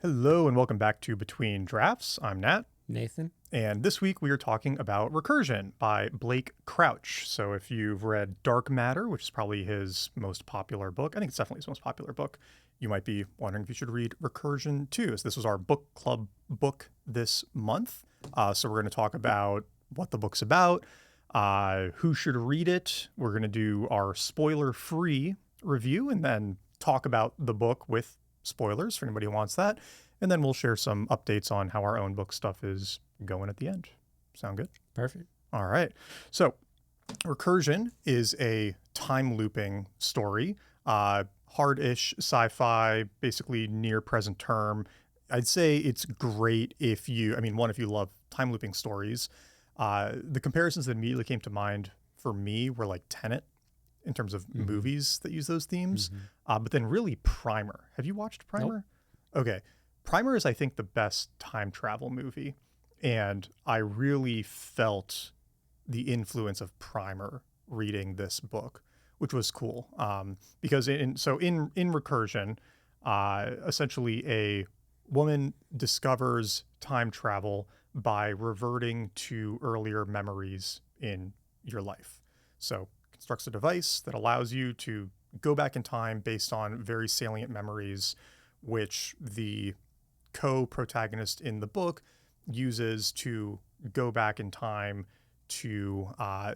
Hello and welcome back to Between Drafts. I'm Nat, Nathan? and this week we are talking about Recursion by Blake Crouch. So if you've read Dark Matter, which is probably his most popular book, I think it's definitely his most popular book, you might be wondering if you should read Recursion too. So this was our book club book this month. So we're going to talk about what the book's about, who should read it. We're going to do our spoiler-free review and then talk about the book with spoilers for anybody who wants that. And then we'll share some updates on how our own book stuff is going at the end. Sound good? Perfect. All right. So Recursion is a time looping story, hard-ish sci-fi, basically near present term. I'd say it's great if you, if you love time looping stories. The comparisons that immediately came to mind for me were like Tenet in terms of movies that use those themes. But then really Primer. Have you watched Primer? Nope. Okay. Primer is, I think, the best time travel movie. And I really felt the influence of Primer reading this book, which was cool. Because in Recursion, essentially a woman discovers time travel by reverting to earlier memories in your life. So constructs a device that allows you to go back in time based on very salient memories, which the co-protagonist in the book uses to go back in time to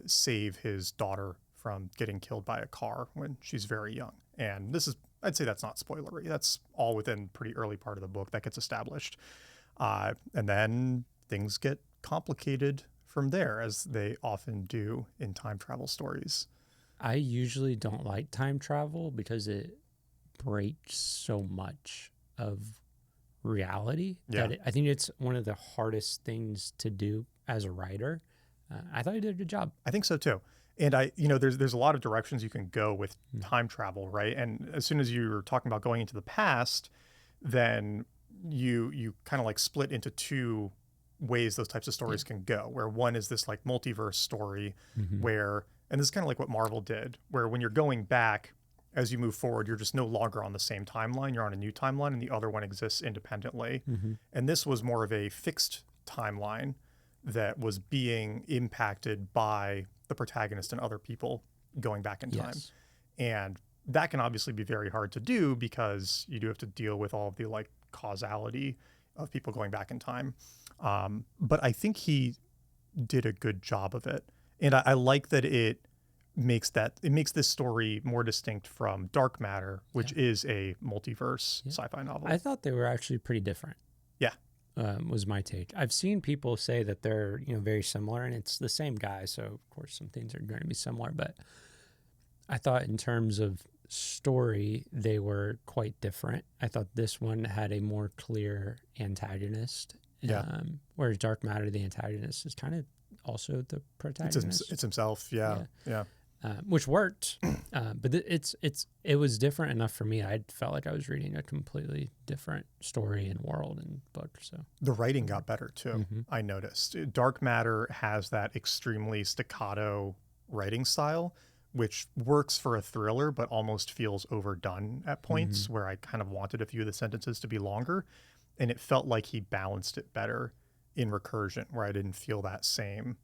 save his daughter from getting killed by a car when she's very young. And this is, I'd say that's not spoilery. That's all within pretty early part of the book that gets established. And then things get complicated from there, as they often do in time travel stories. I usually don't like time travel because it breaks so much of reality. Yeah. I think it's one of the hardest things to do as a writer. I thought you did a good job. I think so too. And there's a lot of directions you can go with time travel, right? And as soon as you're talking about going into the past, then you kind of like split into two ways those types of stories can go, where one is this like multiverse story where, and this is kind of like what Marvel did, where when you're going back as you move forward, you're just no longer on the same timeline. You're on a new timeline and the other one exists independently. And this was more of a fixed timeline that was being impacted by the protagonist and other people going back in time. And that can obviously be very hard to do because you do have to deal with all of the like causality of people going back in time. But I think he did a good job of it. And I like that it makes this story more distinct from Dark Matter, which is a multiverse sci-fi novel. I thought they were actually pretty different. Yeah. Was my take. I've seen people say that they're, very similar, and it's the same guy, so of course some things are going to be similar, but I thought in terms of story, they were quite different. I thought this one had a more clear antagonist. Whereas Dark Matter, the antagonist is kind of also the protagonist. It's himself. Yeah. Which worked, but it was different enough for me. I felt like I was reading a completely different story and world and book. So the writing got better too. I noticed Dark Matter has that extremely staccato writing style, which works for a thriller, but almost feels overdone at points where I kind of wanted a few of the sentences to be longer. And it felt like he balanced it better in Recursion, where I didn't feel that same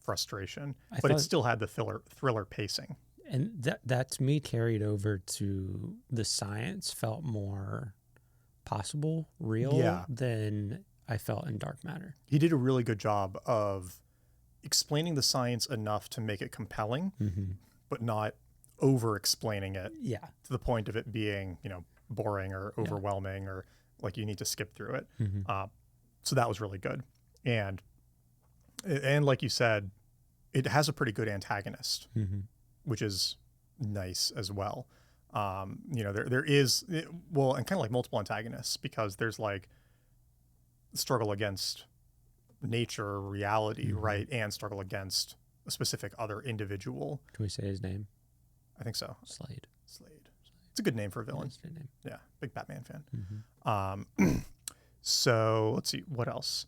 frustration, but it still had the thriller pacing. And that to me carried over to the science, felt more possible, real than I felt in Dark Matter. He did a really good job of explaining the science enough to make it compelling, but not over explaining it to the point of it being, boring or overwhelming or like you need to skip through it. So that was really good. And like you said, it has a pretty good antagonist, which is nice as well. There is, and kind of like multiple antagonists, because there's like struggle against nature, reality, right? And struggle against a specific other individual. Can we say his name? I think so. Slade. It's a good name for a villain. That's a good name. Yeah. Big Batman fan. So let's see, what else?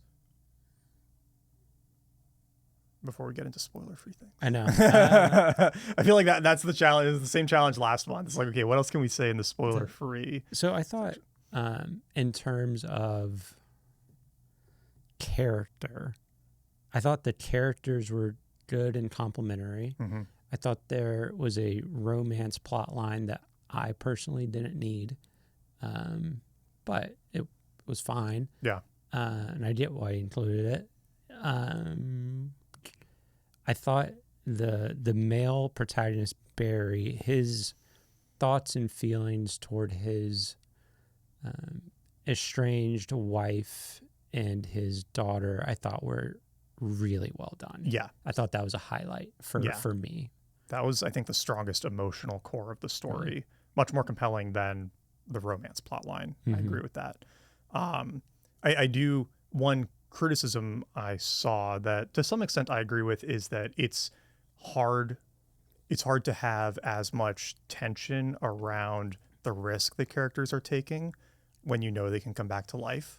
Before we get into spoiler-free things. I know. I feel like that's the challenge. It's the same challenge last month. It's like, okay, what else can we say in the spoiler-free? So I thought In terms of character, I thought the characters were good and complimentary. Mm-hmm. I thought there was a romance plot line that I personally didn't need, but it was fine. Yeah. And I get why he included it. I thought the male protagonist, Barry, his thoughts and feelings toward his estranged wife and his daughter, I thought were really well done. Yeah. I thought that was a highlight for me. That was, I think, the strongest emotional core of the story. Much more compelling than the romance plot line. I agree with that. I do, one criticism I saw that to some extent I agree with is that it's hard to have as much tension around the risk the characters are taking when you know they can come back to life.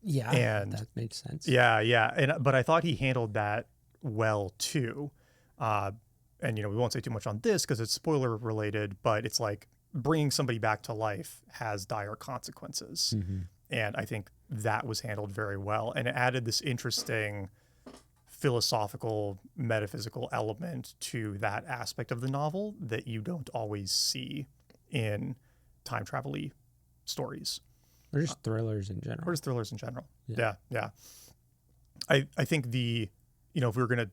Yeah, and that makes sense. Yeah. But I thought he handled that well too. And, we won't say too much on this because it's spoiler related, but it's like bringing somebody back to life has dire consequences. Mm-hmm. And I think that was handled very well. And it added this interesting philosophical, metaphysical element to that aspect of the novel that you don't always see in time travel-y stories. Or just thrillers in general. Yeah. I think if we were going to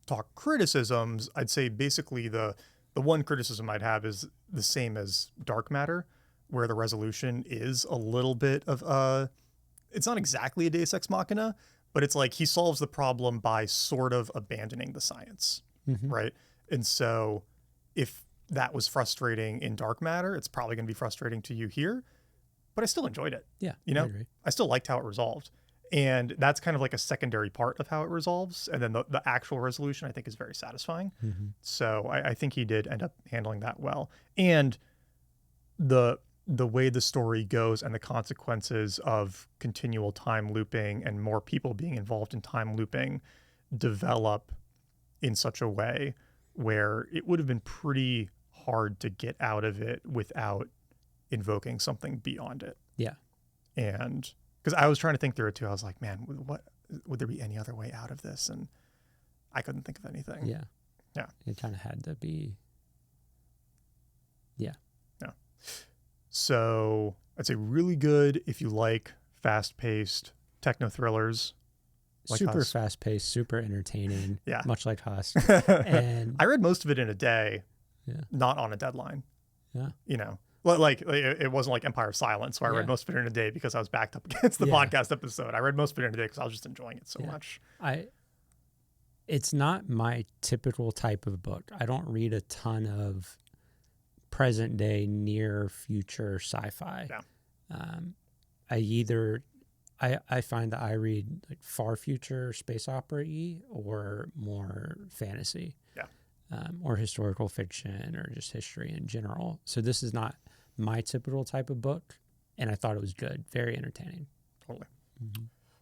talk criticisms, I'd say basically the one criticism I'd have is the same as Dark Matter, where the resolution is a little bit of it's not exactly a Deus Ex Machina, but it's like he solves the problem by sort of abandoning the science, right? And so if that was frustrating in Dark Matter, it's probably going to be frustrating to you here, but I still enjoyed it. Yeah, I agree. I still liked how it resolved. And that's kind of like a secondary part of how it resolves. And then the actual resolution, I think, is very satisfying. So I think he did end up handling that well. And the way the story goes and the consequences of continual time looping and more people being involved in time looping develop in such a way where it would have been pretty hard to get out of it without invoking something beyond it. Yeah. And because I was trying to think through it too. I was like, man, what would there be any other way out of this? And I couldn't think of anything. Yeah. Yeah. It kind of had to be. Yeah. Yeah. So I'd say really good if you like fast-paced techno thrillers. Like Super Husk. fast-paced, super entertaining. Yeah. Much like Husk. And I read most of it in a day, yeah. not on a deadline. Yeah. Like it wasn't like Empire of Silence, where I read most of it in a day because I was backed up against the podcast episode. I read most of it in a day because I was just enjoying it so much. It's not my typical type of book. I don't read a ton of present day, near future sci-fi. Yeah. I find that I read like far future space opera-y or more fantasy. Yeah. Or historical fiction or just history in general. So this is not my typical type of book, and I thought it was good. Very entertaining. Totally.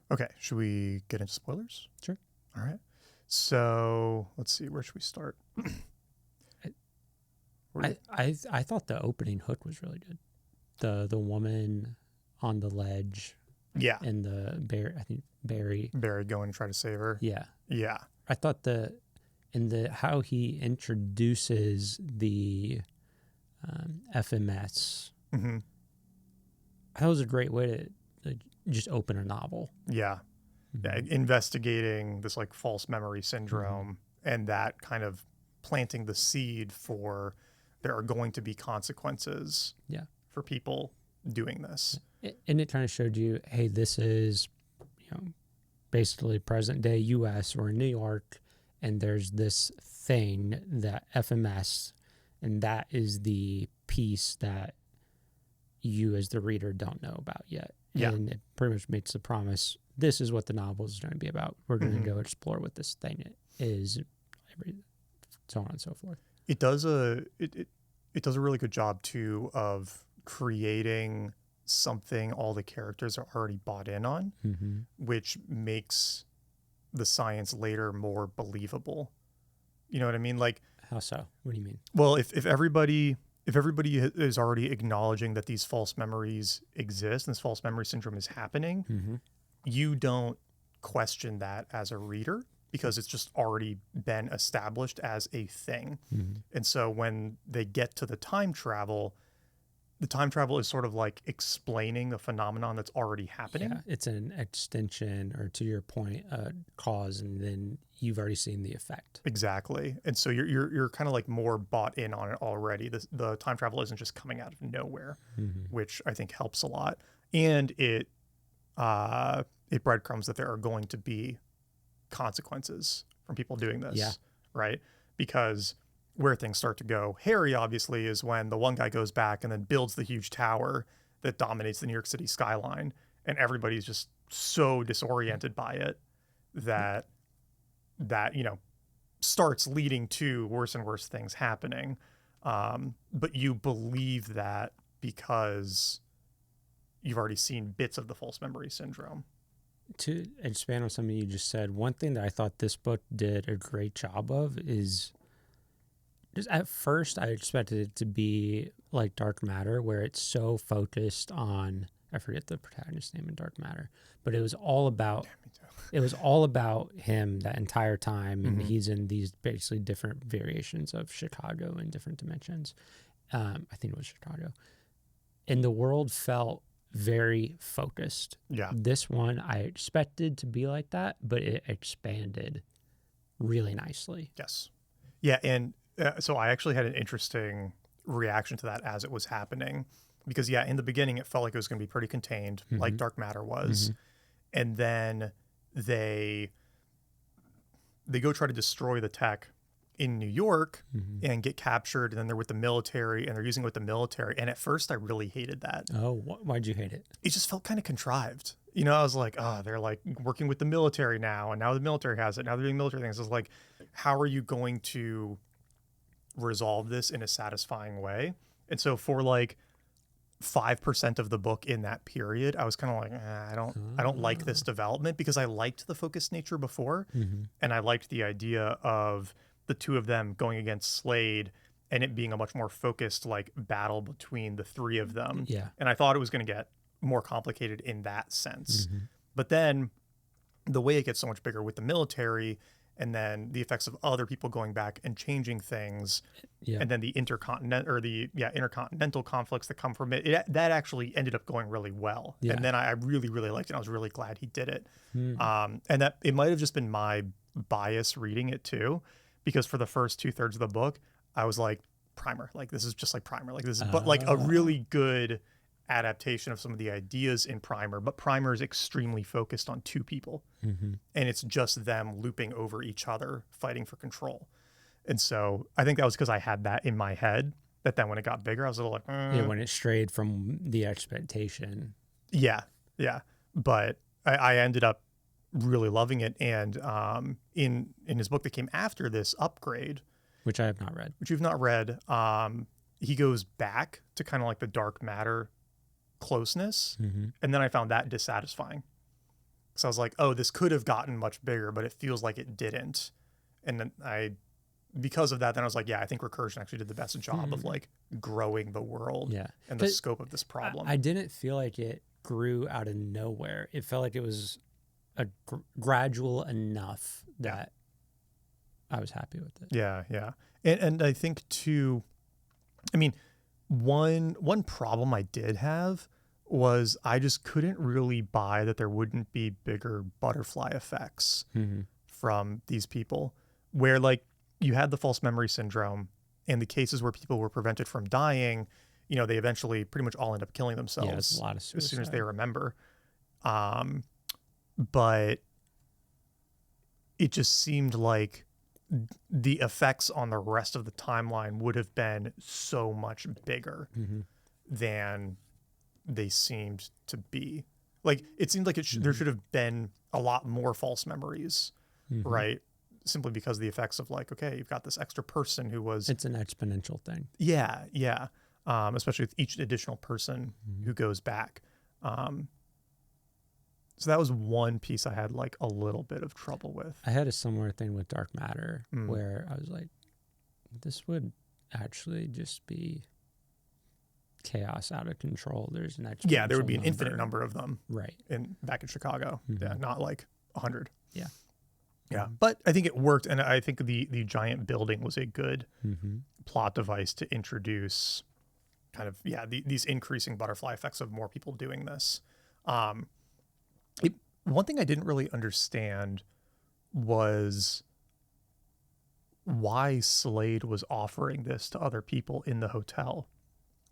Okay, should we get into spoilers? Sure. All right. So let's see, where should we start? I thought the opening hook was really good. The woman on the ledge. Yeah. And the Barry going to try to save her. Yeah. Yeah. I thought how he introduces the FMS. Mm-hmm. That was a great way to just open a novel. Yeah. Yeah. Investigating this like false memory syndrome and that kind of planting the seed for there are going to be consequences for people doing this. And it kind of showed you, hey, this is, basically present day US or New York, and there's this thing that FMS, and that is the piece that you as the reader don't know about yet. Yeah. And it pretty much makes the promise, this is what the novel is going to be about. We're going to go explore what this thing is, so on and so forth. It does a really good job too of creating something all the characters are already bought in on, which makes the science later more believable. You know what I mean? Like, how so? What do you mean? Well, if everybody if everybody is already acknowledging that these false memories exist and this false memory syndrome is happening, Mm-hmm. you don't question that as a reader because it's just already been established as a thing. Mm-hmm. And so when they get to the time travel is sort of like explaining a phenomenon that's already happening. Yeah, it's an extension, or to your point, cause, and then you've already seen the effect. Exactly. And so you're kind of like more bought in on it already. The time travel isn't just coming out of nowhere, Mm-hmm. which I think helps a lot. And it breadcrumbs that there are going to be consequences from people doing this. Yeah. Right? Because where things start to go hairy, obviously, is when the one guy goes back and then builds the huge tower that dominates the New York City skyline, and everybody's just so disoriented by it that starts leading to worse and worse things happening. But you believe that because you've already seen bits of the false memory syndrome. To expand on something you just said, one thing that I thought this book did a great job of is, just at first I expected it to be like Dark Matter, where it's so focused on, I forget the protagonist's name in Dark Matter, but it was all about him that entire time, and Mhm. he's in these basically different variations of Chicago in different dimensions. I think it was Chicago, and the world felt very focused. Yeah. This one I expected to be like that, but it expanded really nicely. Yes. Yeah. And so I actually had an interesting reaction to that as it was happening because, yeah, in the beginning, it felt like it was going to be pretty contained, like Mhm. Dark Matter was. Mhm. And then they go try to destroy the tech in New York Mhm. and get captured. And then they're with the military and they're using it with the military. And at first, I really hated that. Oh, why'd you hate it? It just felt kind of contrived. I was like, oh, they're like working with the military now. And now the military has it. Now they're doing military things. It's like, how are you going to resolve this in a satisfying way? And so for like 5% of the book in that period, I was kind of like, I don't like this development because I liked the focused nature before. Mm-hmm. And I liked the idea of the two of them going against Slade and it being a much more focused like battle between the three of them. Yeah. And I thought it was going to get more complicated in that sense. Mm-hmm. But then the way it gets so much bigger with the military and then the effects of other people going back and changing things, Yeah. and then the intercontinental conflicts that come from it, that actually ended up going really well. Yeah. And then I really, really liked it. I was really glad he did it. Mm. And that it might have just been my bias reading it too, because for the first 2/3 of the book, I was like, Primer, like this is just like Primer, like this is, but like a really good adaptation of some of the ideas in Primer, but Primer is extremely focused on two people, Mm-hmm. and it's just them looping over each other, fighting for control. And so I think that was because I had that in my head. That then when it got bigger, I was a little like, Yeah, when it strayed from the expectation. yeah. But I ended up really loving it. And in his book that came after this, Upgrade, Which I have not read. which you've not read, he goes back to kind of like the Dark Matter closeness. Mm-hmm. And then I found that dissatisfying. So I was like, oh, this could have gotten much bigger, but it feels like it didn't. And then because of that, then I was like, yeah, I think Recursion actually did the best job of like growing the world Yeah. and the scope of this problem. I didn't feel like it grew out of nowhere. It felt like it was a gradual enough that I was happy with it. Yeah. And I think too, I mean, one problem I did have was I just couldn't really buy that there wouldn't be bigger butterfly effects Mm-hmm. from these people, where like you had the false memory syndrome and the cases where people were prevented from dying, they eventually pretty much all end up killing themselves Yeah, it's a lot of suicide. as soon as they remember. But it just seemed like the effects on the rest of the timeline would have been so much bigger Mm-hmm. than they seemed to be. Like it seemed like there should have been a lot more false memories, Mm-hmm. right? Simply because of the effects of like, okay, you've got this extra person who was, It's an exponential thing. yeah. Especially with each additional person who goes back. So that was one piece I had like a little bit of trouble with. I had a similar thing with Dark Matter Mm. where I was like, this would actually just be chaos out of control, there's an Yeah, there would exponential be an infinite number of them Right. back in Chicago. Yeah, not like 100. Yeah. Yeah, but I think it worked, and I think the giant building was a good Mm-hmm. plot device to introduce kind of these increasing butterfly effects of more people doing this. Um, one thing I didn't really understand was why Slade was offering this to other people in the hotel.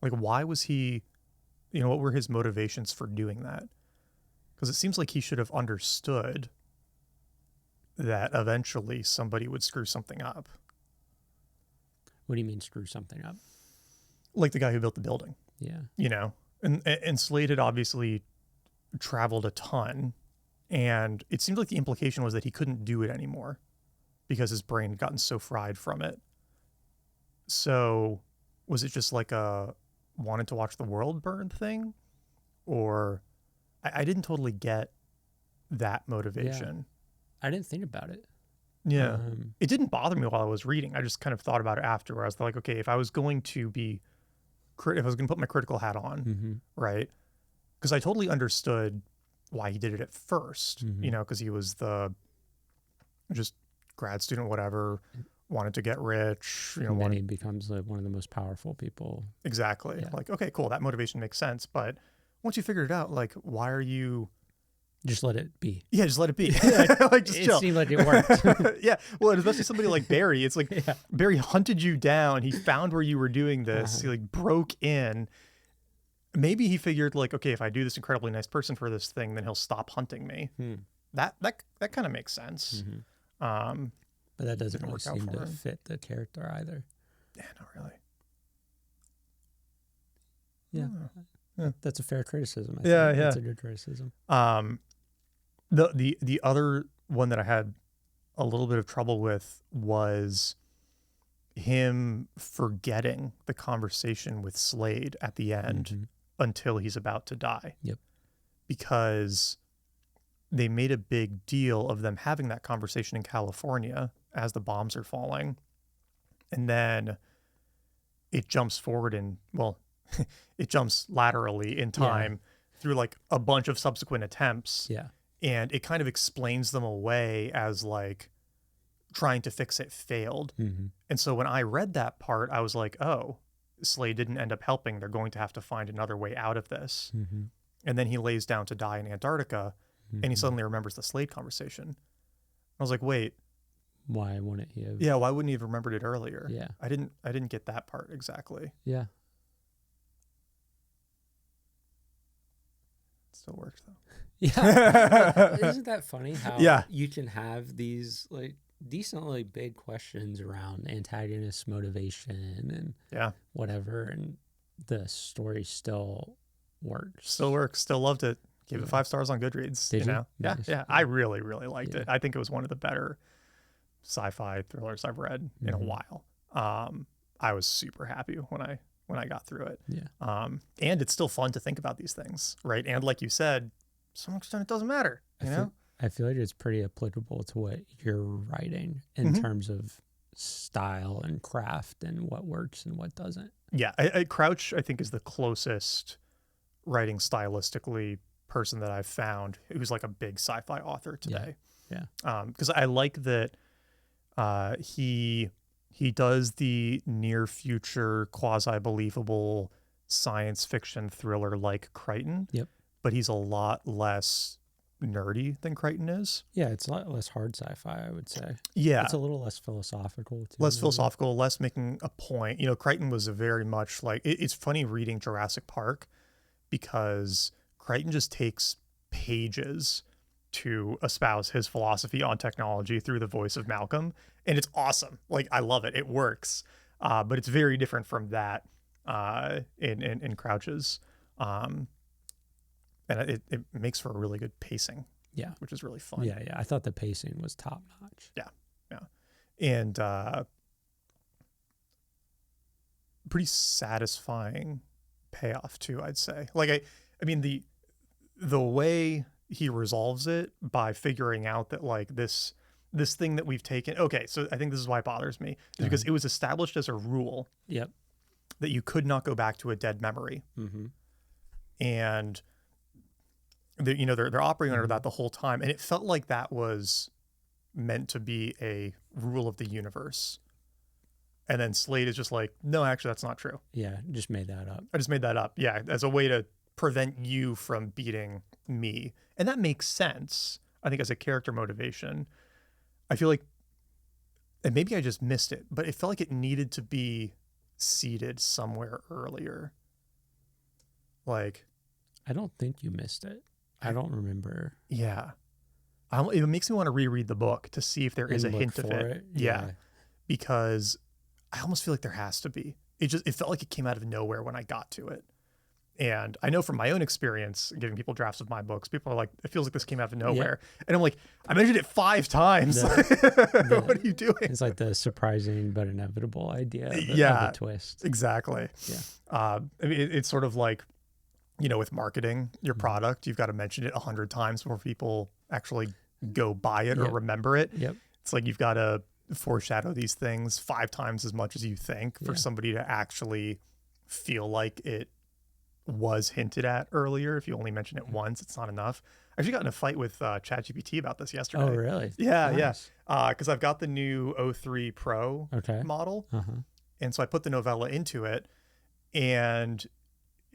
Like, why was he, what were his motivations for doing that? Because it seems like he should have understood that eventually somebody would screw something up. What do you mean screw something up? Like the guy who built the building, Yeah. And Slade had obviously traveled a ton, and it seemed like the implication was that he couldn't do it anymore because his brain had gotten so fried from it. So was it just like a wanted to watch the world burn thing? Or I didn't totally get that motivation. I didn't think about it. Yeah. It didn't bother me while I was reading. I just kind of thought about it after, where I was like, okay, if I was going to put my critical hat on, right? Because I totally understood why he did it at first, because he was the just grad student, whatever, wanted to get rich, and then he becomes one of the most powerful people. Exactly. Yeah. Like, okay, cool. That motivation makes sense. But once you figured it out, like, why are you... Just let it be. Yeah, just let it be. Like, just it chill. seemed like it worked. Yeah. Well, and especially somebody like Barry. It's like Barry hunted you down. He found where you were doing this. He like broke in. Maybe he figured like, okay, if I do this incredibly nice person for this thing, then he'll stop hunting me. That kind of makes sense. But that doesn't really work out seem for to him. fit the character either. Yeah, not really. Yeah. That's a fair criticism. I Yeah, think. yeah. That's a good criticism. The other one that I had a little bit of trouble with was him forgetting the conversation with Slade at the end until he's about to die. Yep. Because they made a big deal of them having that conversation in California as the bombs are falling. And then it jumps forward it jumps laterally in time through like a bunch of subsequent attempts. Yeah. And it kind of explains them away as like trying to fix it failed. And so when I read that part, I was like, oh, Slade didn't end up helping. They're going to have to find another way out of this. And then he lays down to die in Antarctica and he suddenly remembers the Slade conversation. I was like, wait. Why wouldn't he have? Yeah, why wouldn't he have remembered it earlier? Yeah. I didn't get that part exactly. Yeah. It still works though. Yeah. Isn't that funny how you can have these like decently big questions around antagonist motivation and whatever, and the story still works. Still loved it. Gave it 5 stars on Goodreads. Did you? Yeah, Nice. yeah. I really, really liked it. I think it was one of the better sci-fi thrillers I've read in a while. I was super happy when I got through it. Yeah. And it's still fun to think about these things, right? And like you said, to some extent it doesn't matter. I feel like it's pretty applicable to what you're writing in terms of style and craft and what works and what doesn't. Yeah, Crouch, I think, is the closest writing stylistically person that I've found who's like a big sci-fi author today. Yeah. Because I like that he does the near future quasi-believable science fiction thriller like Crichton. Yep. But he's a lot less nerdy than Crichton is. Yeah, it's a lot less hard sci-fi, I would say. Yeah. It's a little less philosophical too. Less philosophical, less making a point. Crichton was a very much like, it's funny reading Jurassic Park because Crichton just takes pages to espouse his philosophy on technology through the voice of Malcolm. And it's awesome. Like, I love it. It works. But it's very different from that in Crouch's. And it makes for a really good pacing. Yeah. Which is really fun. Yeah. I thought the pacing was top notch. Yeah. And pretty satisfying payoff too, I'd say. Like, I mean, the way he resolves it by figuring out that like this thing that we've taken. Okay, so I think this is why it bothers me, is because it was established as a rule. Yep. that you could not go back to a dead memory. Mm-hmm. And they're operating under Mm-hmm. that the whole time, and it felt like that was meant to be a rule of the universe. And then Slade is just like, no, actually, that's not true. Yeah, just made that up. I just made that up. Yeah, as a way to prevent you from beating me. And that makes sense, I think, as a character motivation. I feel like, and maybe I just missed it, but it felt like it needed to be seeded somewhere earlier. Like, I don't think you missed it. I don't remember. yeah. It makes me want to reread the book to see if there is a And look hint of for it. Yeah. Because I almost feel like there has to be. It felt like it came out of nowhere when I got to it. And I know from my own experience, giving people drafts of my books, people are like, it feels like this came out of nowhere. And I'm like, I mentioned it 5 times. What are you doing? It's like the surprising but inevitable idea of Yeah, a twist. Exactly. Yeah. I mean, it's sort of like, with marketing your Mhm. product, you've got to mention it 100 times before people actually go buy it or Yep. remember it. Yep. It's like you've got to foreshadow these things 5 times as much as you think for Yeah. somebody to actually feel like it was hinted at earlier. If you only mention it once, it's not enough. I actually got in a fight with ChatGPT about this yesterday. Oh, really? Yeah, Nice. yeah. Because I've got the new O3 Pro Okay. model. Uh-huh. And so I put the novella into it, and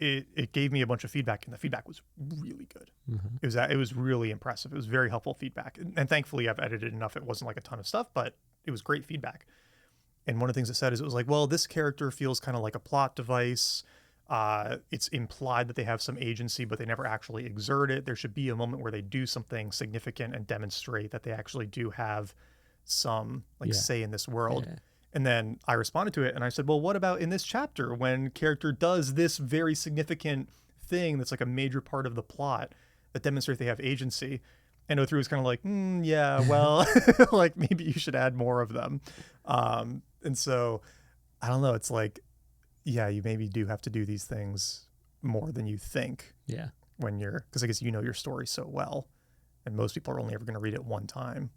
it gave me a bunch of feedback, and the feedback was really good. Uh-huh. It was really impressive. It was very helpful feedback. And thankfully I've edited enough. It wasn't like a ton of stuff, but it was great feedback. And one of the things it said is, it was like, well, this character feels kind of like a plot device. It's implied that they have some agency, but they never actually exert it. There should be a moment where they do something significant and demonstrate that they actually do have some say in this world. Yeah. And then I responded to it and I said, well, what about in this chapter when character does this very significant thing that's like a major part of the plot that demonstrates they have agency? And O3 was kind of like, yeah, well, like maybe you should add more of them. And so I don't know. It's like, yeah, you maybe do have to do these things more than you think Yeah. when because I guess you know your story so well, and most people are only ever going to read it one time.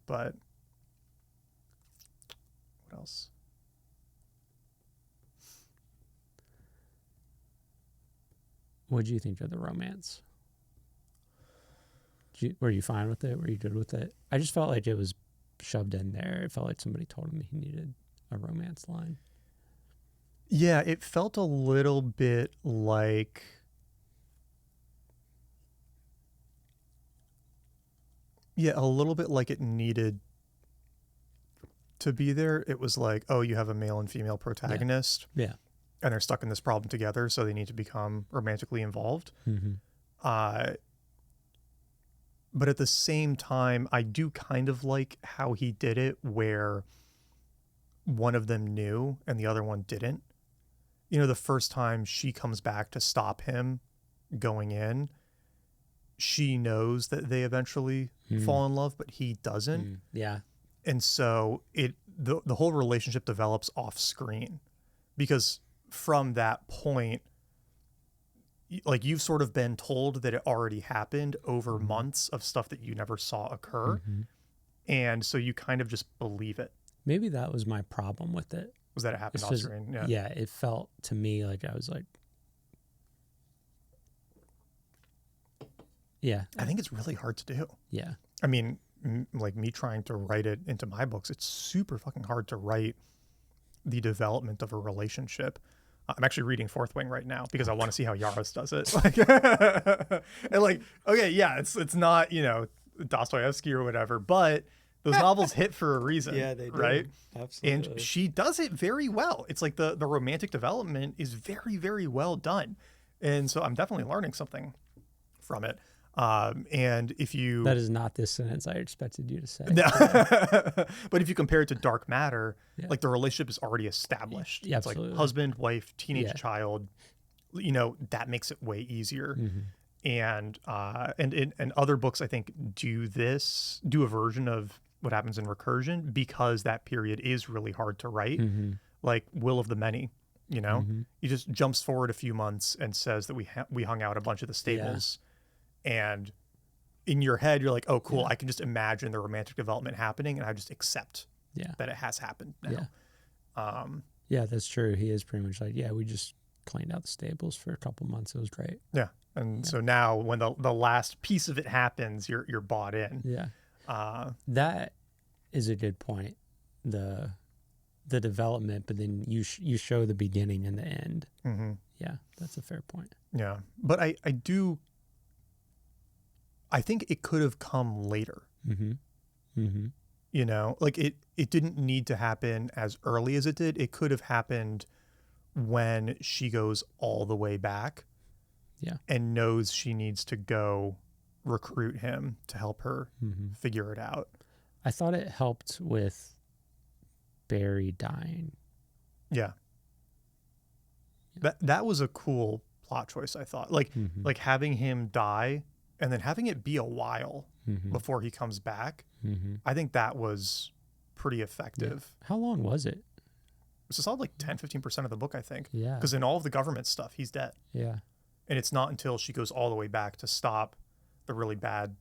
But what else? What did you think of the romance? Were you fine with it? Were you good with it? I just felt like it was shoved in there. It felt like somebody told him he needed a romance line. Yeah, it felt a little bit like it needed to be there. It was like, oh, you have a male and female protagonist. Yeah. And they're stuck in this problem together, so they need to become romantically involved. Mm-hmm. But at the same time, I do kind of like how he did it, where one of them knew and the other one didn't. The first time she comes back to stop him going in, she knows that they eventually fall in love, but he doesn't. Yeah. And so the whole relationship develops off screen, because from that point, like, you've sort of been told that it already happened over months of stuff that you never saw occur. Mm-hmm. And so you kind of just believe it. Maybe that was my problem with it. Was that it happened off screen? Yeah. Yeah, it felt to me like I was like, yeah. I think it's really hard to do. Yeah. I mean, like me trying to write it into my books, it's super fucking hard to write the development of a relationship. I'm actually reading Fourth Wing right now because I want to see how Yaros does it. And like, okay, yeah, it's not, Dostoevsky or whatever, but those novels hit for a reason. Yeah, they do. Right? Absolutely. And she does it very well. It's like the romantic development is very, very well done. And so I'm definitely learning something from it. And if you... That is not this sentence I expected you to say. No. But if you compare it to Dark Matter, Yeah. like, the relationship is already established. Yeah, it's like absolutely. husband, wife, teenage Yeah. child, that makes it way easier. Mm-hmm. And other books, I think, do a version of what happens in Recursion, because that period is really hard to write. Mm-hmm. Like Will of the Many, Mm-hmm. he just jumps forward a few months and says that we hung out a bunch of the stables. And in your head, you're like, oh, cool. Yeah. I can just imagine the romantic development happening, and I just accept Yeah. that it has happened now. Yeah. Yeah, that's true. He is pretty much like, yeah, we just cleaned out the stables for a couple months. It was great. Yeah. And so now when the last piece of it happens, you're bought in. Yeah. Uh, That is a good point. The development, but then you show the beginning and the end. mm-hmm. Yeah, that's a fair point. Yeah. But I think it could have come later. Mm-hmm. Mm-hmm. You know, like it didn't need to happen as early as it did. It could have happened when she goes all the way back. Yeah. And knows she needs to go recruit him to help her figure it out. I thought it helped with Barry dying. Yeah. That was a cool plot choice, I thought. Like having him die and then having it be a while before he comes back. I think that was pretty effective. Yeah. How long was it? It's a solid like 10-15% of the book, I think. Yeah. Because in all of the government stuff, he's dead. Yeah. And it's not until she goes all the way back to stop the really bad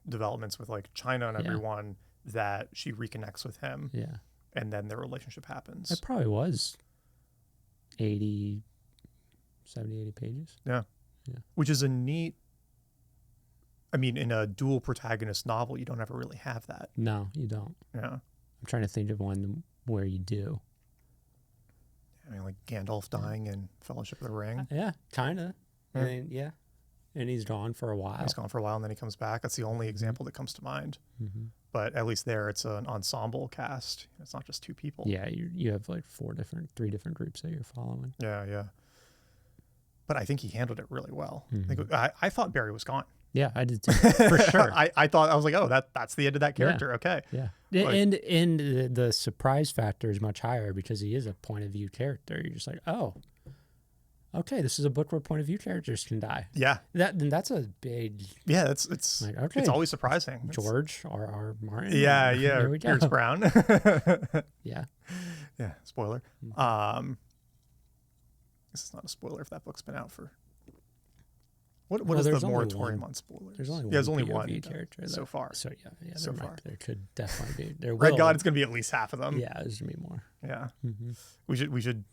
developments with like China and everyone that she reconnects with him. Yeah. And then their relationship happens. It probably was 70, 80 pages. Yeah. Yeah. Which is a neat, I mean, in a dual protagonist novel, you don't ever really have that. No, you don't. Yeah. I'm trying to think of one where you do. I mean, like Gandalf dying in Fellowship of the Ring. Yeah, kind of. And and he's gone for a while. He's gone for a while and then he comes back. That's the only example that comes to mind. But at least there it's an ensemble cast. It's not just two people. Yeah, you have like three different groups that you're following. Yeah, yeah. But I think he handled it really well. I thought Barry was gone. Yeah, I did too, for sure. I thought, I was like, oh, that's the end of that character. Okay. Yeah. Like, and the surprise factor is much higher because he is a point of view character. You're just like, oh, okay, this is a book where point of view characters can die. Yeah. That's a big. Yeah, it's like, okay, it's always surprising. George R.R. Martin. Yeah, Here we go. Pierce Brown. Yeah. Yeah, spoiler. This is not a spoiler if that book's been out for. What is the moratorium on spoilers? There's only POV one character so far. So so far. There could definitely be. There Red will. God, it's going to be at least half of them. Yeah, there's gonna be more. Yeah. We should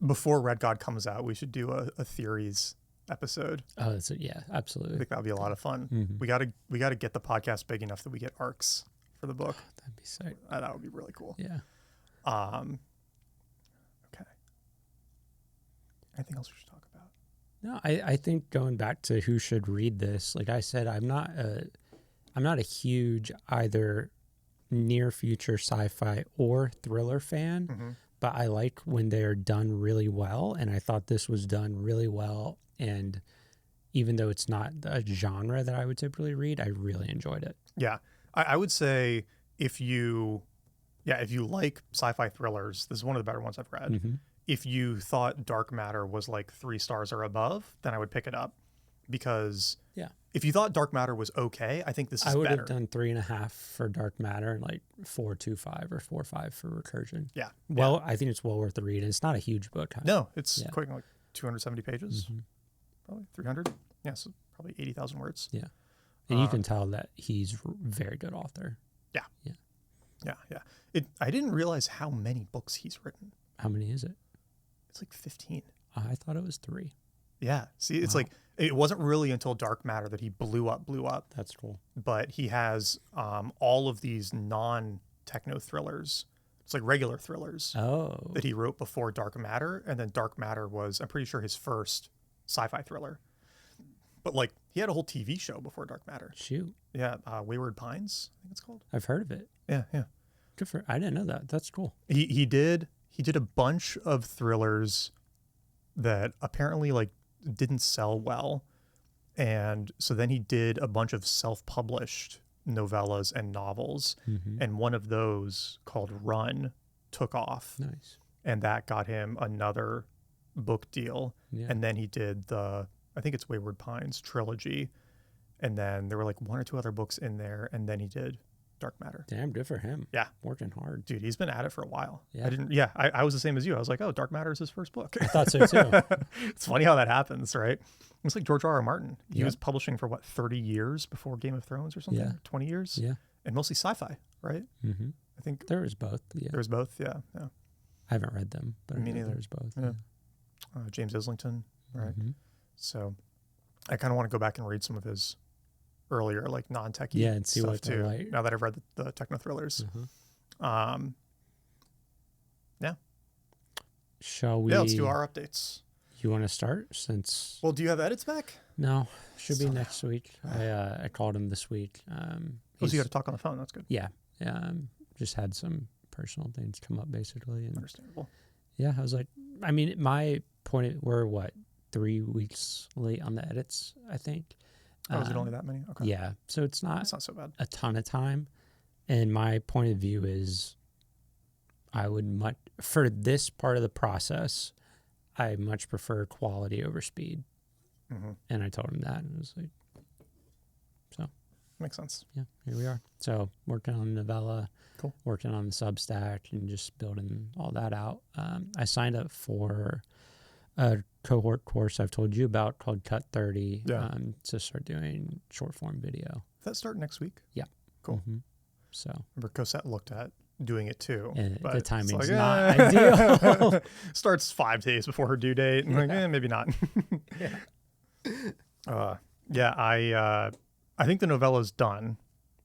before Red God comes out, we should do a theories episode. Oh, yeah, absolutely. I think that would be a lot of fun. We gotta get the podcast big enough that we get arcs for the book. That'd be sick. That would be really cool. Yeah. Okay. Anything else we should talk about? No, I think going back to who should read this, like I said, I'm not a huge either near future sci-fi or thriller fan, but I like when they're done really well, and I thought this was done really well. And even though it's not a genre that I would typically read, I really enjoyed it. Yeah, I would say if you like sci-fi thrillers, this is one of the better ones I've read. If you thought Dark Matter was like 3 stars or above, then I would pick it up, because if you thought Dark Matter was okay, I think this is better. I would have done 3.5 for Dark Matter and like 4.25 or 4.5 for Recursion. Yeah. Well, I think it's well worth the read. And it's not a huge book. No, it's quite like 270 pages, probably 300. Yeah, so probably 80,000 words. Yeah. And you can tell that he's a very good author. Yeah. Yeah. Yeah. I didn't realize how many books he's written. How many is it? It's like 15. I thought it was 3. Yeah. See, it's like, it wasn't really until Dark Matter that he blew up. That's cool. But he has all of these non-techno thrillers. It's like regular thrillers that he wrote before Dark Matter. And then Dark Matter was, I'm pretty sure, his first sci-fi thriller. But like, he had a whole TV show before Dark Matter. Shoot. Yeah. Wayward Pines, I think it's called. I've heard of it. Yeah. Good for, I didn't know that. That's cool. He did a bunch of thrillers that apparently like didn't sell well. And so then he did a bunch of self-published novellas and novels. And one of those, called Run, took off. Nice. And that got him another book deal. Yeah. And then he did I think it's Wayward Pines trilogy. And then there were like 1 or 2 other books in there. And then he did Dark Matter. Damn, good for him. Yeah. Working hard. Dude, he's been at it for a while. Yeah. I was the same as you. I was like, oh, Dark Matter is his first book. I thought so too. It's funny how that happens, right? It's like George R.R. Martin. He was publishing for 30 years before Game of Thrones or something? Yeah. 20 years? Yeah. And mostly sci-fi, right? I think there was both. Yeah. there was both. Yeah. I haven't read them, but Me I know neither. there's both. Yeah. James Islington, right? Mhm. So I kind of want to go back and read some of his earlier, like non-techy Yeah, and see stuff what they're too. like. Now that I've read the techno thrillers. Mhm. Yeah. Shall we? Yeah, let's do our updates. You want to start since? Well, do you have edits back? No, should be Son next week. I called him this week. Oh, so you got to talk on the phone. That's good. Yeah. Just had some personal things come up basically, and Understandable. yeah, I was like, I mean, my point, we're what, 3 weeks late on the edits, I think. Oh, is it only that many? Okay. Yeah, so it's not That's not so bad. a ton of time. And my point of view is I would much, for this part of the process, I much prefer quality over speed. Mm-hmm. And I told him that, and it was like, so. Makes sense. Yeah, here we are. So working on novella, Cool. working on the Substack, and just building all that out. I signed up for a cohort course I've told you about called Cut 30 to start doing short form video. Does that start next week? Yeah. Cool. Mm-hmm. So Remember Cosette looked at doing it too. and but the it's timing's like, not ideal. Starts 5 days before her due date. And like, maybe not. I think the novella's done,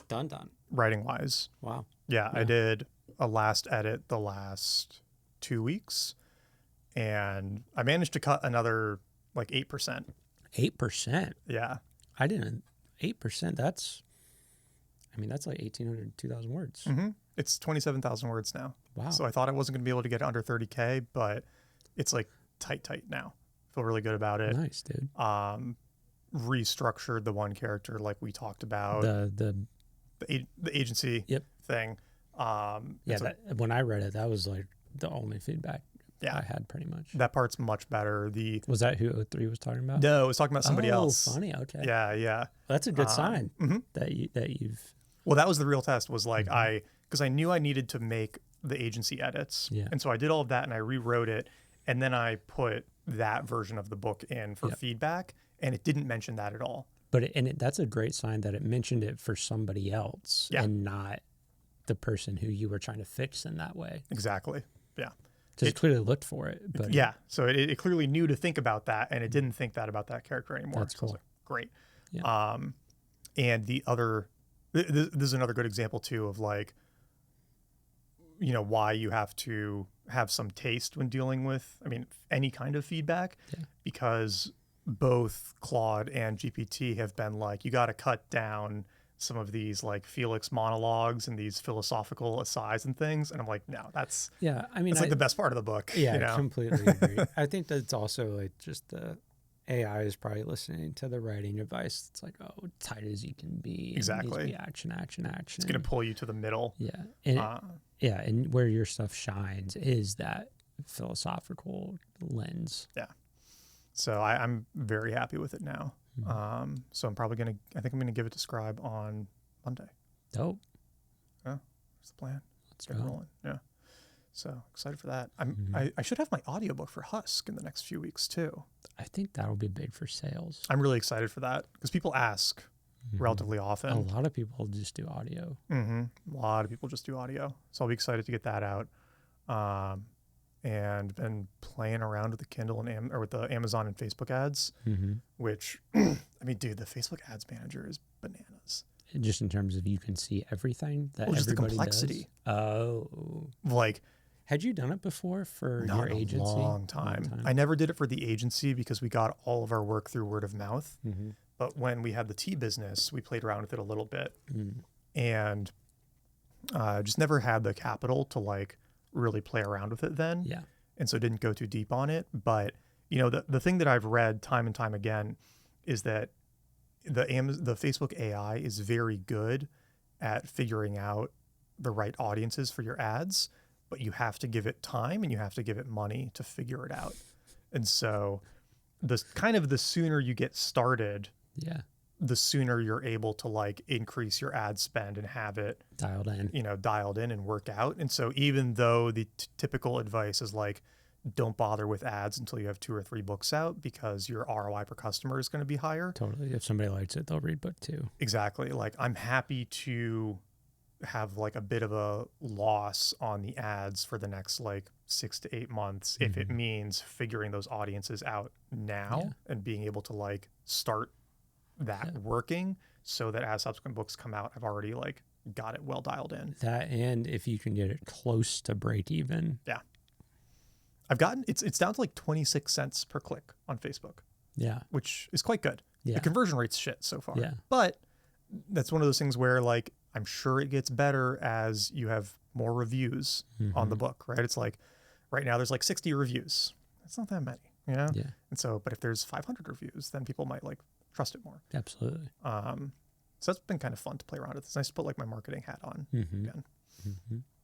Done. writing wise. Wow. Yeah, Yeah. I did a last edit the last 2 weeks, and I managed to cut another like 8%. 8%. Yeah. I didn't. 8%. That's like 1,800, 2,000 words. Mm-hmm. It's 27,000 words now. Wow. So I thought I wasn't going to be able to get it under 30K, but it's like tight now. Feel really good about it. Nice, dude. Restructured the one character like we talked about. The The agency thing. yeah, so when I read it, that was like the only feedback I had pretty much. that part's much better. Was that who O3 was talking about? No, it was talking about somebody else. Oh, funny. Okay. Yeah. Well, that's a good sign mhm. that you've. Well, that was the real test. Was like because I knew I needed to make the agency edits, and so I did all of that and I rewrote it, and then I put that version of the book in for feedback, and it didn't mention that at all. But that's a great sign that it mentioned it for somebody else and not the person who you were trying to fix in that way. Exactly. Yeah. Because it clearly looked for it. But So it clearly knew to think about that, and it didn't think that about that character anymore. That's cool. So I was like, great. Yeah. And the other, this is another good example too of like, why you have to have some taste when dealing with, any kind of feedback, because both Claude and GPT have been like, you got to cut down some of these like Felix monologues and these philosophical asides and things. And I'm like, no, that's like the best part of the book. Yeah, I completely agree. I think that's also like just the AI is probably listening to the writing advice. It's like, oh, tight as you can be. Exactly. It needs to be action. It's going to pull you to the middle. Yeah. And and where your stuff shines is that philosophical lens. Yeah. So I'm very happy with it now. Mm-hmm. So I'm probably I think I'm going to give it to Scribe on Monday. Dope. Yeah. That's the plan. Let's Get go. rolling. Yeah. So excited for that. I should have my audiobook for Husk in the next few weeks too. I think that'll be big for sales. I'm really excited for that because people ask relatively often. A lot of people just do audio. A lot of people just do audio. So I'll be excited to get that out. And been playing around with the Kindle and with the Amazon and Facebook ads, which, dude, the Facebook ads manager is bananas. Just in terms of you can see everything that just the everybody complexity. does. Oh. Like, had you done it before for your agency? Not a long time. I never did it for the agency because we got all of our work through word of mouth. But when we had the tea business, we played around with it a little bit. And just never had the capital to like really play around with it then. Yeah. And so didn't go too deep on it. But, the thing that I've read time and time again is that the Facebook AI is very good at figuring out the right audiences for your ads, but you have to give it time and you have to give it money to figure it out. And so the sooner you get started, the sooner you're able to like increase your ad spend and have it dialed in and work out. And so even though the typical advice is like, don't bother with ads until you have 2 or 3 books out because your ROI per customer is going to be higher. Totally. If somebody likes it, they'll read book 2. Exactly. Like I'm happy to have like a bit of a loss on the ads for the next like 6 to 8 months if it means figuring those audiences out now and being able to like start that working so that as subsequent books come out, I've already like got it well dialed in. That, and if you can get it close to break even. Yeah. I've gotten, it's down to like 26 cents per click on Facebook. Yeah. Which is quite good. Yeah. The conversion rate's shit so far. Yeah. But that's one of those things where like, I'm sure it gets better as you have more reviews on the book, right? It's like right now there's like 60 reviews. That's not that many, you know? Yeah. And so, but if there's 500 reviews, then people might like trust it more. Absolutely. So that's been kind of fun to play around with. It's nice to put like my marketing hat on again.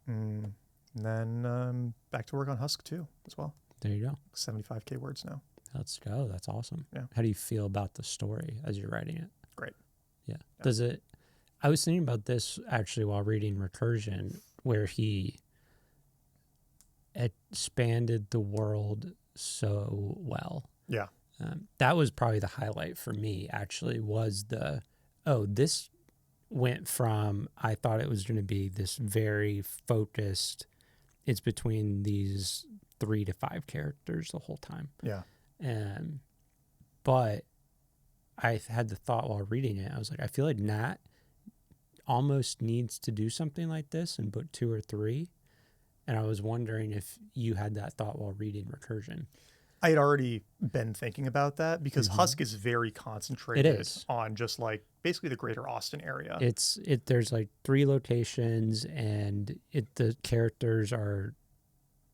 And then back to work on Husk 2 as well. There you go. 75K words now. Let's go. That's awesome. Yeah. How do you feel about the story as you're writing it? Great. Yeah. Does it, I was thinking about this actually while reading Recursion, where he expanded the world so well. Yeah. That was probably the highlight for me, actually, was this went from, I thought it was going to be this very focused, it's between these 3 to 5 characters the whole time. Yeah. But I had the thought while reading it, I was like, I feel like Nat almost needs to do something like this in book 2 or 3. And I was wondering if you had that thought while reading Recursion. I had already been thinking about that because Husk is very concentrated on just like basically the greater Austin area. There's like 3 locations and the characters are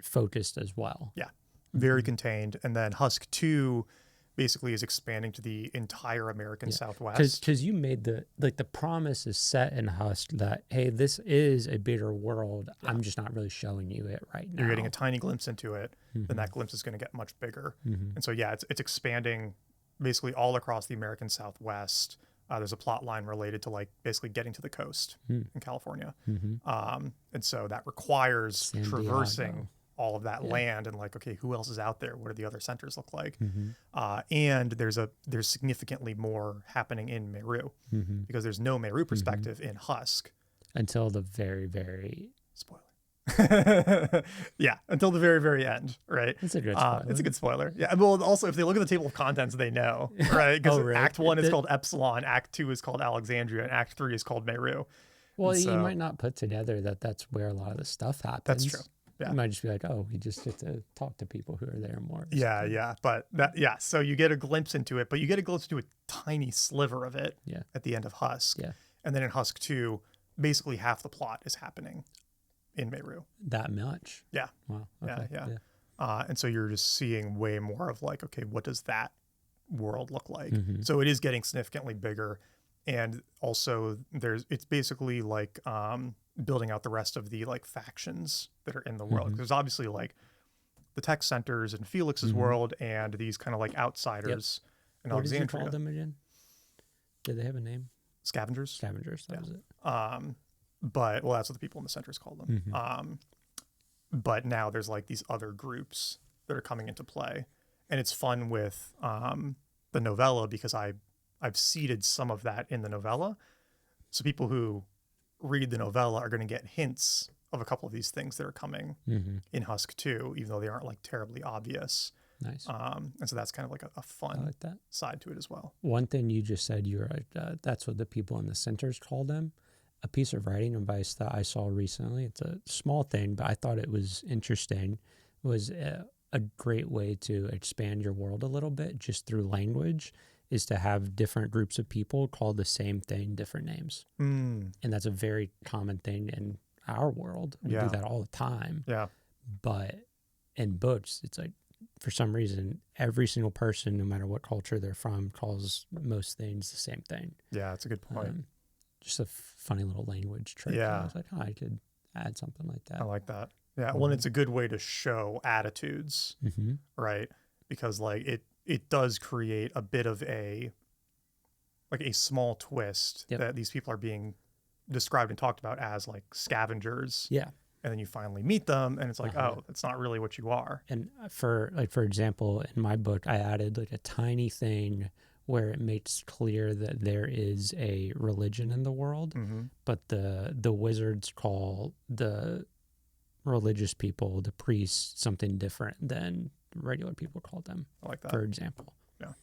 focused as well. Yeah. Very contained. And then Husk 2 basically is expanding to the entire American Southwest. Because you made the promise is set in Husk that, hey, this is a bigger world. I'm just not really showing you it right now. You're getting a tiny glimpse into it, then that glimpse is going to get much bigger. And so, yeah, it's expanding basically all across the American Southwest. There's a plot line related to like basically getting to the coast in California. And so that requires traversing all of that land and like, okay, who else is out there? What do the other centers look like? And there's significantly more happening in Meru because there's no Meru perspective in Husk. Until the very, very... Spoiler. Yeah, until the very, very end, right? It's a good spoiler. It's a good spoiler. Yeah, well, also, if they look at the table of contents, they know, right? Because Act 1 is called Epsilon, Act 2 is called Alexandria, and Act 3 is called Meru. Well, you might not put together that that's where a lot of the stuff happens. That's true. Yeah. You might just be like, oh, we just get to talk to people who are there more. Yeah. But so you get a glimpse into it, but you get a glimpse into a tiny sliver of it at the end of Husk. Yeah. And then in Husk 2, basically half the plot is happening in Meru. That much? Yeah. Wow. Okay. Yeah. And so you're just seeing way more of like, okay, what does that world look like? So it is getting significantly bigger. And also it's basically like building out the rest of the like factions that are in the world. There's obviously like the tech centers in Felix's world and these kind of like outsiders in Alexandria. What did you call them again? Did they have a name? Scavengers. Scavengers, that was it. But well, that's what the people in the centers call them. But now there's like these other groups that are coming into play. And it's fun with the novella because I've seeded some of that in the novella. So people who read the novella are going to get hints of a couple of these things that are coming in Husk 2, even though they aren't like terribly obvious. Nice. And so that's kind of like a fun side to it as well. One thing you just said, you're right, that's what the people in the centers call them. A piece of writing advice that I saw recently, it's a small thing, but I thought it was interesting, was a great way to expand your world a little bit just through language is to have different groups of people call the same thing different names. And that's a very common thing in our world. We do that all the time. Yeah. But in books, it's like, for some reason, every single person, no matter what culture they're from, calls most things the same thing. Yeah, that's a good point. Just a funny little language trick. Yeah. I was like, oh, I could add something like that. I like that. Yeah. Well, and it's a good way to show attitudes, right? Because like it does create a bit of a small twist that these people are being described and talked about as like scavengers. Yeah. And then you finally meet them and it's like, oh, that's not really what you are. And for example, in my book, I added like a tiny thing where it makes clear that there is a religion in the world, but the wizards call the religious people, the priests, something different than regular people call them, I like that. for example. Yeah.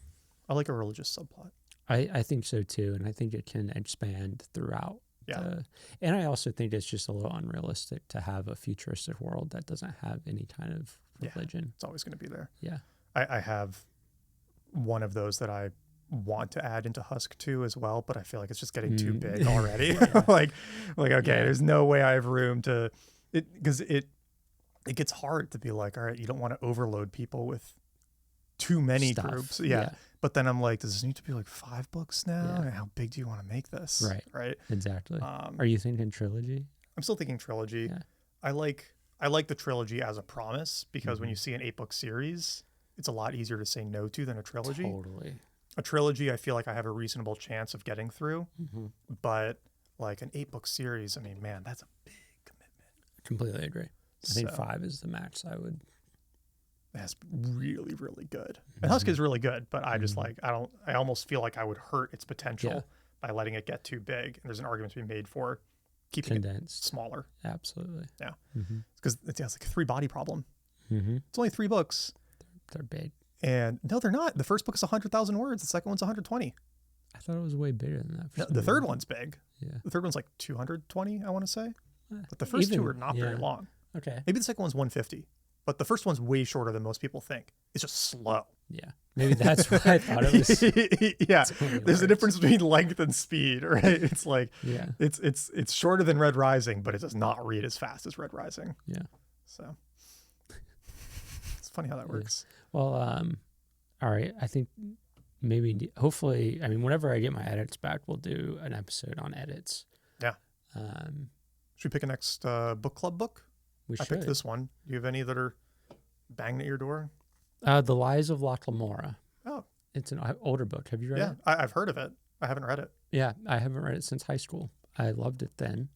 I like a religious subplot. I think so too, and I think it can expand throughout. Yeah. And I also think it's just a little unrealistic to have a futuristic world that doesn't have any kind of religion. It's always going to be there. Yeah. I have one of those that I want to add into Husk 2 as well, but I feel like it's just getting too big already. like okay, there's no way I have room to it, because it gets hard to be like, all right, you don't want to overload people with too many Stuff. groups. Yeah. But then I'm like, does this need to be like 5 books now? Yeah. And how big do you want to make this? Right. Exactly. Are you thinking trilogy? I'm still thinking trilogy. Yeah. I like the trilogy as a promise, because when you see an 8-book series, it's a lot easier to say no to than a trilogy. Totally. A trilogy, I feel like I have a reasonable chance of getting through, but like an 8-book series, I mean, man, that's a big commitment. Completely agree. I think 5 is the max I would. That's really, really good. And Husk is really good, but I just like, I almost feel like I would hurt its potential by letting it get too big. And there's an argument to be made for keeping Condensed. it smaller. Absolutely. Yeah. Because it's like a 3-body problem. Mm-hmm. It's only 3 books. They're big. And no, they're not. The first book is 100,000 words. The second one's 120. I thought it was way bigger than that. No, the third one's big. Yeah. The third one's like 220, I want to say. But the first 2 are not very long. Okay. Maybe the second one's 150. But the first one's way shorter than most people think. It's just slow. Yeah. Maybe that's what I thought it was. Yeah. There's a difference between length and speed, right? It's like, it's shorter than Red Rising, but it does not read as fast as Red Rising. Yeah. So it's funny how that works. Well, all right. I think maybe, hopefully, I mean, whenever I get my edits back, we'll do an episode on edits. Yeah. Should we pick a next book club book? I picked this one. Do you have any that are banging at your door? The Lies of Loch Lamora. Oh. It's an older book. Have you read it? Yeah, I've heard of it. I haven't read it. Yeah, I haven't read it since high school. I loved it then.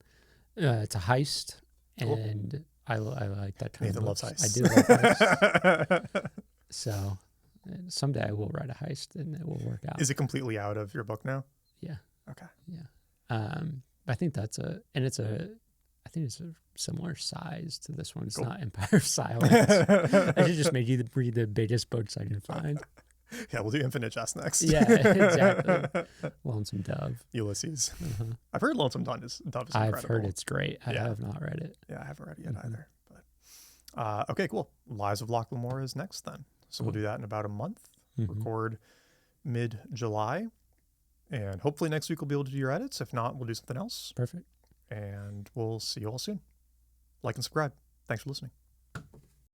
It's a heist, and I like that kind Nathan of loves books. heists. I do love heists. So someday I will write a heist, and it will work out. Is it completely out of your book now? Yeah. Okay. Yeah. I think I think it's a similar size to this one. It's not Empire of Silence. I should just make you read the biggest books I can find. Yeah, we'll do Infinite Jest next. Yeah, exactly. Lonesome Dove. Ulysses. I've heard Lonesome Dove is incredible. I've heard it's great. I have not read it. Yeah, I haven't read it yet either. But okay, cool. Lies of Loch Lamora is next then. So we'll do that in about a month. Record mid-July. And hopefully next week we'll be able to do your edits. If not, we'll do something else. Perfect. And we'll see you all soon. Like and subscribe. Thanks for listening.